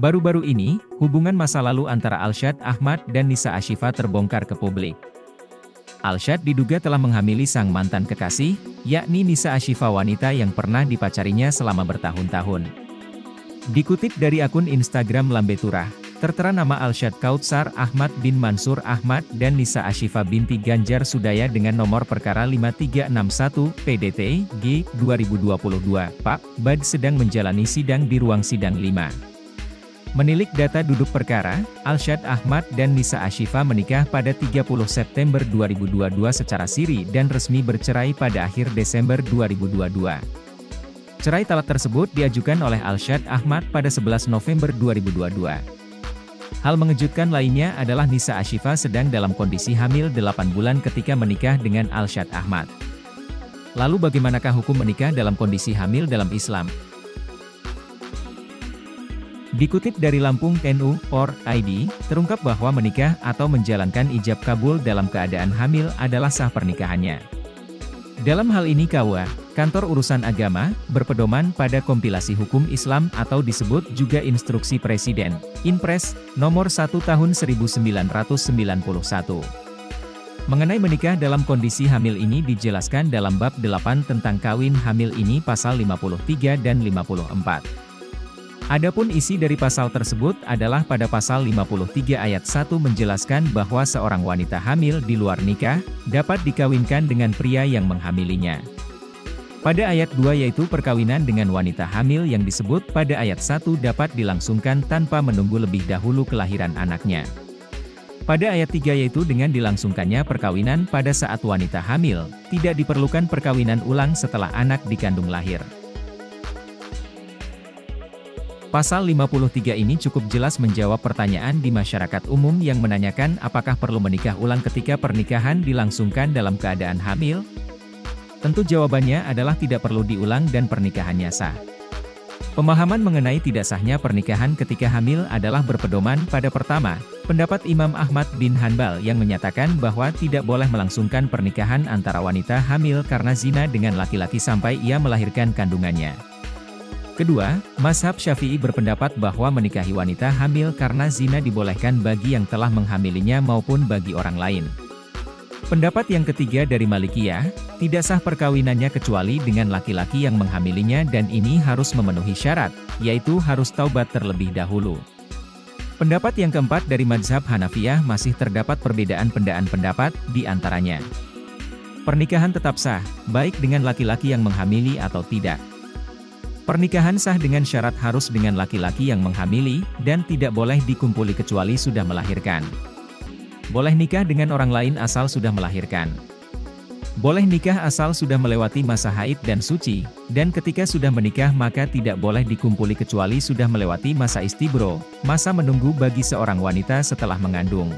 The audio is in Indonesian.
Baru-baru ini, hubungan masa lalu antara Alshad Ahmad dan Nisa Ashifa terbongkar ke publik. Alshad diduga telah menghamili sang mantan kekasih, yakni Nisa Ashifa, wanita yang pernah dipacarinya selama bertahun-tahun. Dikutip dari akun Instagram Lambe Turah, tertera nama Alshad Kautsar Ahmad bin Mansur Ahmad dan Nisa Ashifa binti Ganjar Sudaya dengan nomor perkara 5361 PDT G 2022. Pak Bad sedang menjalani sidang di ruang sidang 5. Menilik data duduk perkara, Alshad Ahmad dan Nisa Ashifa menikah pada 30 September 2022 secara siri dan resmi bercerai pada akhir Desember 2022. Cerai talak tersebut diajukan oleh Alshad Ahmad pada 11 November 2022. Hal mengejutkan lainnya adalah Nisa Ashifa sedang dalam kondisi hamil 8 bulan ketika menikah dengan Alshad Ahmad. Lalu bagaimanakah hukum menikah dalam kondisi hamil dalam Islam? Dikutip dari Lampung.nu.id, terungkap bahwa menikah atau menjalankan ijab kabul dalam keadaan hamil adalah sah pernikahannya. Dalam hal ini KUA, Kantor Urusan Agama, berpedoman pada kompilasi hukum Islam atau disebut juga Instruksi Presiden, Inpres, nomor 1 tahun 1991. Mengenai menikah dalam kondisi hamil ini dijelaskan dalam bab 8 tentang kawin hamil ini pasal 53 dan 54. Adapun isi dari pasal tersebut adalah pada pasal 53 ayat 1 menjelaskan bahwa seorang wanita hamil di luar nikah, dapat dikawinkan dengan pria yang menghamilinya. Pada ayat 2 yaitu perkawinan dengan wanita hamil yang disebut pada ayat 1 dapat dilangsungkan tanpa menunggu lebih dahulu kelahiran anaknya. Pada ayat 3 yaitu dengan dilangsungkannya perkawinan pada saat wanita hamil, tidak diperlukan perkawinan ulang setelah anak dikandung lahir. Pasal 53 ini cukup jelas menjawab pertanyaan di masyarakat umum yang menanyakan apakah perlu menikah ulang ketika pernikahan dilangsungkan dalam keadaan hamil? Tentu jawabannya adalah tidak perlu diulang dan pernikahannya sah. Pemahaman mengenai tidak sahnya pernikahan ketika hamil adalah berpedoman pada pertama, pendapat Imam Ahmad bin Hanbal yang menyatakan bahwa tidak boleh melangsungkan pernikahan antara wanita hamil karena zina dengan laki-laki sampai ia melahirkan kandungannya. Kedua, mazhab Syafi'i berpendapat bahwa menikahi wanita hamil karena zina dibolehkan bagi yang telah menghamilinya maupun bagi orang lain. Pendapat yang ketiga dari Malikiyah, tidak sah perkawinannya kecuali dengan laki-laki yang menghamilinya dan ini harus memenuhi syarat, yaitu harus taubat terlebih dahulu. Pendapat yang keempat dari mazhab Hanafiyah masih terdapat perbedaan pendapat di antaranya. Pernikahan tetap sah, baik dengan laki-laki yang menghamili atau tidak. Pernikahan sah dengan syarat harus dengan laki-laki yang menghamili, dan tidak boleh dikumpuli kecuali sudah melahirkan. Boleh nikah dengan orang lain asal sudah melahirkan. Boleh nikah asal sudah melewati masa haid dan suci, dan ketika sudah menikah maka tidak boleh dikumpuli kecuali sudah melewati masa istibro, masa menunggu bagi seorang wanita setelah mengandung.